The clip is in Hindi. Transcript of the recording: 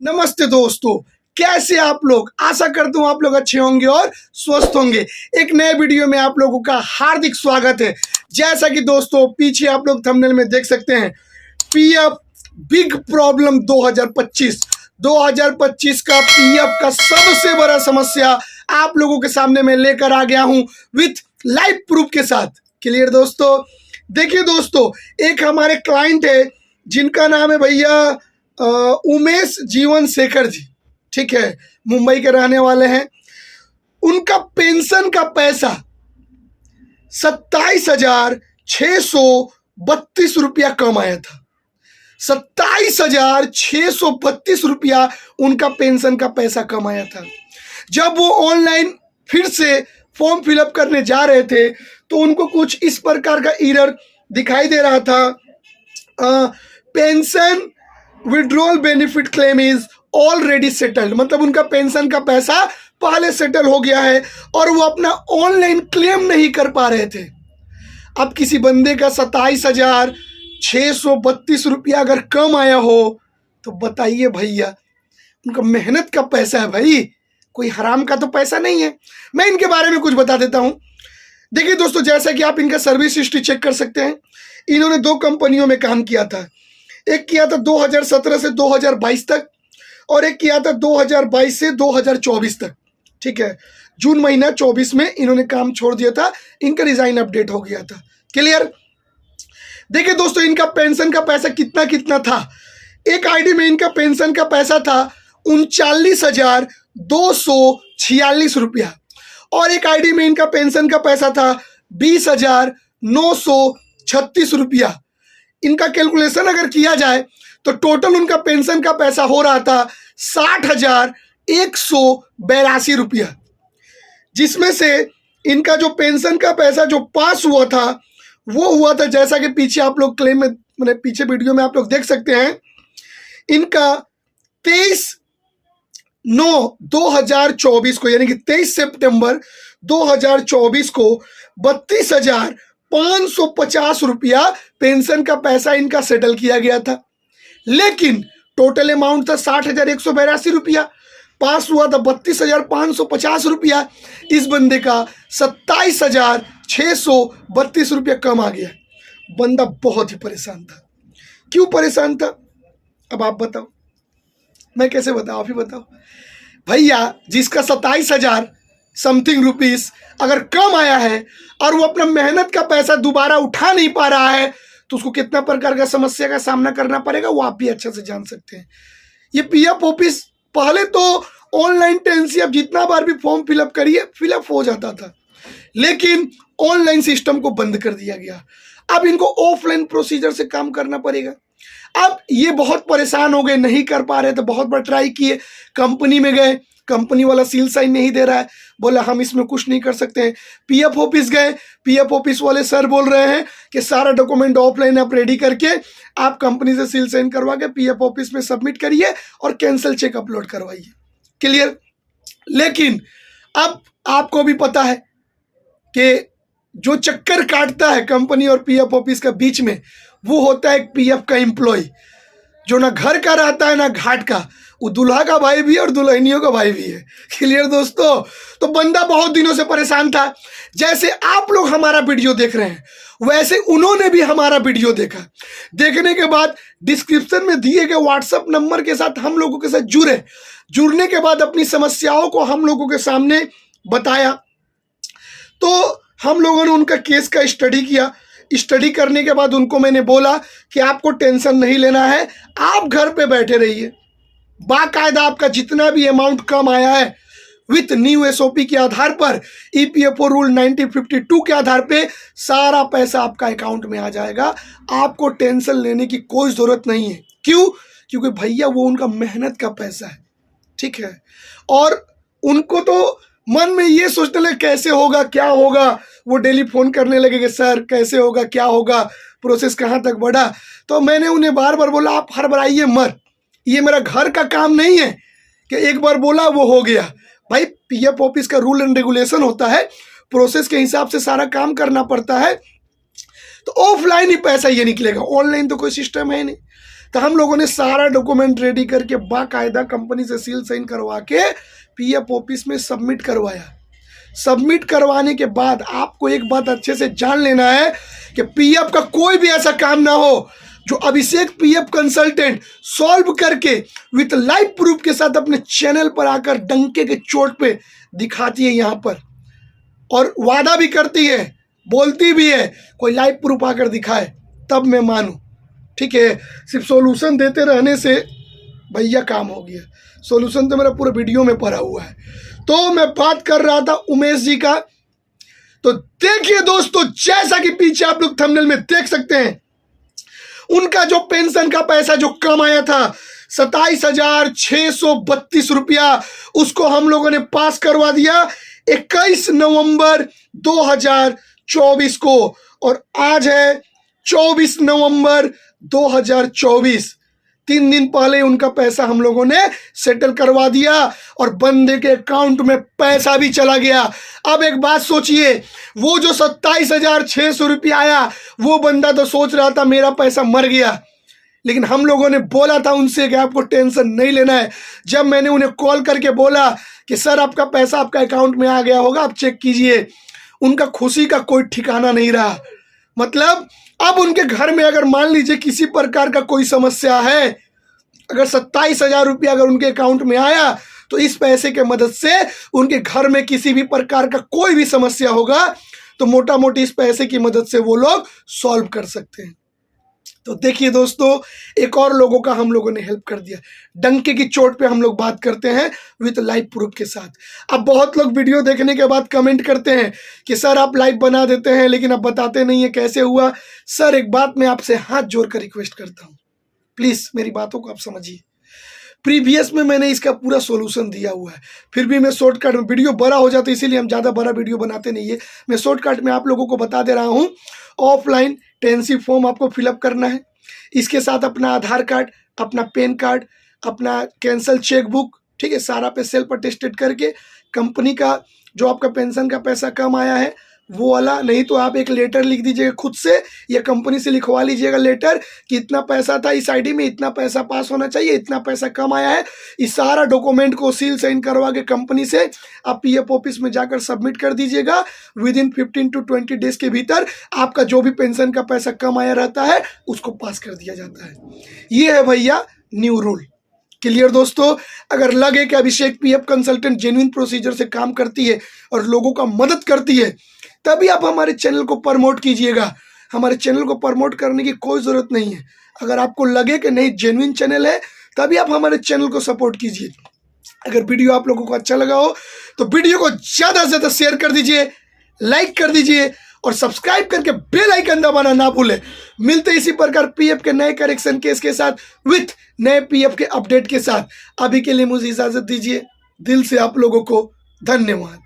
नमस्ते दोस्तों, कैसे आप लोग। आशा करता हूँ आप लोग अच्छे होंगे और स्वस्थ होंगे। एक नए वीडियो में आप लोगों का हार्दिक स्वागत है। जैसा कि दोस्तों पीछे आप लोग थंबनेल में देख सकते हैं, पीएफ बिग प्रॉब्लम 2025 का पीएफ का सबसे बड़ा समस्या आप लोगों के सामने मैं लेकर आ गया हूं विथ लाइव प्रूफ के साथ। क्लियर दोस्तों। देखिए दोस्तों, एक हमारे क्लाइंट है जिनका नाम है भैया उमेश जीवन शेखर जी। ठीक है, मुंबई के रहने वाले हैं। उनका पेंशन का पैसा 27,632 रुपया कम आया था। 27,632 रुपया उनका पेंशन का पैसा कम आया था। जब वो ऑनलाइन फिर से फॉर्म फिलअप करने जा रहे थे तो उनको कुछ इस प्रकार का एरर दिखाई दे रहा था, pension withdrawal benefit claim is already settled. मतलब उनका पेंशन का पैसा पहले सेटल हो गया है और वो अपना ऑनलाइन क्लेम नहीं कर पा रहे थे। अब किसी बंदे का 27,632 रुपया अगर कम आया हो तो बताइए भैया, उनका मेहनत का पैसा है भाई, कोई हराम का तो पैसा नहीं है। मैं इनके बारे में कुछ बता देता हूं। देखिए दोस्तों, जैसा कि आप इनका सर्विस हिस्ट्री चेक कर सकते हैं, इन्होंने 2 कंपनियों में काम किया था। एक किया था 2017 से 2022 तक और एक किया था 2022 से 2024 तक। ठीक है, जून महीना 24 में इन्होंने काम छोड़ दिया था, इनका रिजाइन अपडेट हो गया था। क्लियर। देखिए दोस्तों, इनका पेंशन का पैसा कितना कितना था। एक आईडी में इनका पेंशन का पैसा था 39,246 रुपया और एक आईडी में इनका पेंशन का पैसा था 20,936 रुपया। इनका कैलकुलेशन अगर किया जाए तो टोटल उनका पेंशन का पैसा हो रहा था 60,182 रुपया, जिसमें से इनका जो पेंशन का पैसा जो पास हुआ था वो हुआ था, जैसा कि पीछे आप लोग क्लेम में मैंने पीछे वीडियो में आप लोग देख सकते हैं, इनका 23/9/2024 को यानी कि 23 सितंबर 2024 को 32,550 रुपया पेंशन का पैसा इनका सेटल किया गया था। लेकिन टोटल अमाउंट था 60,182 रुपया, पास हुआ था 32,550 रुपया। इस बंदे का 27,632 रुपया कम आ गया। बंदा बहुत ही परेशान था। क्यों परेशान था अब आप बताओ, मैं कैसे बताऊं, आप ही बताओ भैया। जिसका 27,000 समथिंग रुपीस अगर कम आया है और वो अपना मेहनत का पैसा दोबारा उठा नहीं पा रहा है तो उसको कितना प्रकार का समस्या का सामना करना पड़ेगा वो आप भी अच्छे से जान सकते हैं। ये पीएफ ऑफिस पहले तो ऑनलाइन टेंसी जितना बार भी फॉर्म फिलअप करिए फिलअप हो जाता था, लेकिन ऑनलाइन सिस्टम को बंद कर दिया गया। अब इनको ऑफलाइन प्रोसीजर से काम करना पड़ेगा। अब ये बहुत परेशान हो गए, नहीं कर पा रहे तो बहुत बार ट्राई किए, कंपनी में गए, कंपनी वाला सील साइन नहीं दे रहा है, बोला हम इसमें कुछ नहीं कर सकते हैं। पीएफ ऑफिस गए, पीएफ ऑफिस वाले सर बोल रहे हैं कि सारा डॉक्यूमेंट ऑफलाइन आप रेडी करके आप कंपनी से सील साइन करवा के पीएफ ऑफिस में सबमिट करिए और कैंसिल चेक अपलोड करवाइए। क्लियर। लेकिन अब आपको भी पता है कि जो चक्कर काटता है कंपनी और पीएफ ऑफिस के बीच में वो होता है एक पीएफ का एम्प्लॉय, जो ना घर का रहता है ना घाट का। वो दूल्हा का भाई भी है और दुल्हनियों का भाई भी है। क्लियर दोस्तों। तो बंदा बहुत दिनों से परेशान था। जैसे आप लोग हमारा वीडियो देख रहे हैं वैसे उन्होंने भी हमारा वीडियो देखा। देखने के बाद डिस्क्रिप्शन में दिए गए व्हाट्सएप नंबर के साथ हम लोगों के साथ जुड़ने के बाद अपनी समस्याओं को हम लोगों के सामने बताया। तो हम लोगों ने उनका केस का स्टडी किया। स्टडी करने के बाद उनको मैंने बोला कि आपको टेंशन नहीं लेना है, आप घर पे बैठे रहिए। बाकायदा आपका जितना भी अमाउंट कम आया है विथ न्यू एसओपी के आधार पर, ईपीएफओ रूल 9052 के आधार पे सारा पैसा आपका अकाउंट में आ जाएगा। आपको टेंशन लेने की कोई जरूरत नहीं है। क्यों? क्योंकि भैया वो उनका मेहनत का पैसा है। ठीक है। और उनको तो मन में ये सोचने लगे कैसे होगा क्या होगा, वो डेली फोन करने लगेंगे, सर कैसे होगा क्या होगा, प्रोसेस कहाँ तक बढ़ा। तो मैंने उन्हें बार बार बोला आप हड़बड़ाइए मत, ये मेरा घर का काम नहीं है कि एक बार बोला वो हो गया। भाई पीएफ ऑफिस का रूल एंड रेगुलेशन होता है, प्रोसेस के हिसाब से सारा काम करना पड़ता है। तो ऑफलाइन ही पैसा ये निकलेगा, ऑनलाइन तो कोई सिस्टम है नहीं। तो हम लोगों ने सारा डॉक्यूमेंट रेडी करके बाकायदा कंपनी से सील साइन करवा के पीएफ ऑफिस में सबमिट करवाया। सबमिट करवाने के बाद आपको एक बात अच्छे से जान लेना है कि पीएफ का कोई भी ऐसा काम ना हो जो अभिषेक पीएफ कंसल्टेंट सॉल्व करके विथ लाइव प्रूफ के साथ अपने चैनल पर आकर डंके के चोट पे दिखाती है यहाँ पर, और वादा भी करती है, बोलती भी है कोई लाइव प्रूफ आकर दिखाए तब मैं मानूं। ठीक है, सिर्फ सॉल्यूशन देते रहने से भैया काम हो गया। सॉल्यूशन तो मेरा पूरा वीडियो में पड़ा हुआ है। तो मैं बात कर रहा था उमेश जी का। तो देखिए दोस्तों, जैसा कि पीछे आप लोग थंबनेल में देख सकते हैं, उनका जो पेंशन का पैसा जो कम आया था 27,632 रुपया, उसको हम लोगों ने पास करवा दिया 21 नवंबर 2024 को, और आज है 24 नवंबर 2024। 3 दिन पहले उनका पैसा हम लोगों ने सेटल करवा दिया और बंदे के अकाउंट में पैसा भी चला गया। अब एक बात सोचिए, वो जो 27,600 रुपया आया, वो बंदा तो सोच रहा था मेरा पैसा मर गया, लेकिन हम लोगों ने बोला था उनसे कि आपको टेंशन नहीं लेना है। जब मैंने उन्हें कॉल करके बोला कि सर आपका पैसा आपका अकाउंट में आ गया होगा, आप चेक कीजिए, उनका खुशी का कोई ठिकाना नहीं रहा। मतलब अब उनके घर में अगर मान लीजिए किसी प्रकार का कोई समस्या है, अगर 27,000 रुपया अगर उनके अकाउंट में आया, तो इस पैसे के मदद से उनके घर में किसी भी प्रकार का कोई भी समस्या होगा तो मोटा मोटी इस पैसे की मदद से वो लोग सॉल्व कर सकते हैं। तो देखिए दोस्तों, एक और लोगों का हम लोगों ने हेल्प कर दिया। डंके की चोट पे हम लोग बात करते हैं विद लाइव प्रूफ के साथ। अब बहुत लोग वीडियो देखने के बाद कमेंट करते हैं कि सर आप लाइव बना देते हैं लेकिन अब बताते नहीं है कैसे हुआ। सर एक बात मैं आपसे हाथ जोड़कर रिक्वेस्ट करता हूँ, प्लीज़ मेरी बातों को आप समझिए। प्रीवियस में मैंने इसका पूरा सॉल्यूशन दिया हुआ है, फिर भी मैं शॉर्टकट में, वीडियो बड़ा हो जाता है इसीलिए हम ज़्यादा बड़ा वीडियो बनाते नहीं है, मैं शॉर्टकट में आप लोगों को बता दे रहा हूँ। ऑफलाइन टेंसी फॉर्म आपको फिलअप करना है, इसके साथ अपना आधार कार्ड, अपना पैन कार्ड, अपना कैंसल चेकबुक, ठीक है, सारा पे सेल्फ अटेस्टेड करके कंपनी का जो आपका पेंशन का पैसा कम आया है वो वाला, नहीं तो आप एक लेटर लिख दीजिएगा खुद से या कंपनी से लिखवा लीजिएगा लेटर कि इतना पैसा था इस आईडी में, इतना पैसा पास होना चाहिए, इतना पैसा कम आया है। इस सारा डॉक्यूमेंट को सील साइन करवा के कंपनी से आप पीएफ ऑफिस में जाकर सबमिट कर दीजिएगा। विद इन 15 to 20 डेज के भीतर आपका जो भी पेंशन का पैसा कम आया रहता है उसको पास कर दिया जाता है। ये है भैया न्यू रूल। क्लियर दोस्तों, अगर लगे कि अभिषेक पीएफ कंसल्टेंट जेन्युइन प्रोसीजर से काम करती है और लोगों का मदद करती है, तभी आप हमारे चैनल को प्रमोट कीजिएगा। हमारे चैनल को प्रमोट करने की कोई ज़रूरत नहीं है। अगर आपको लगे कि नहीं जेन्युइन चैनल है, तभी आप हमारे चैनल को सपोर्ट कीजिए। अगर वीडियो आप लोगों को अच्छा लगा हो तो वीडियो को ज़्यादा से ज़्यादा शेयर कर दीजिए, लाइक कर दीजिए और सब्सक्राइब करके बेल आइकन दबाना ना भूलें। मिलते इसी प्रकार पीएफ के नए करेक्शन केस के साथ, विथ नए पीएफ के अपडेट के साथ। अभी के लिए मुझे इजाज़त दीजिए। दिल से आप लोगों को धन्यवाद।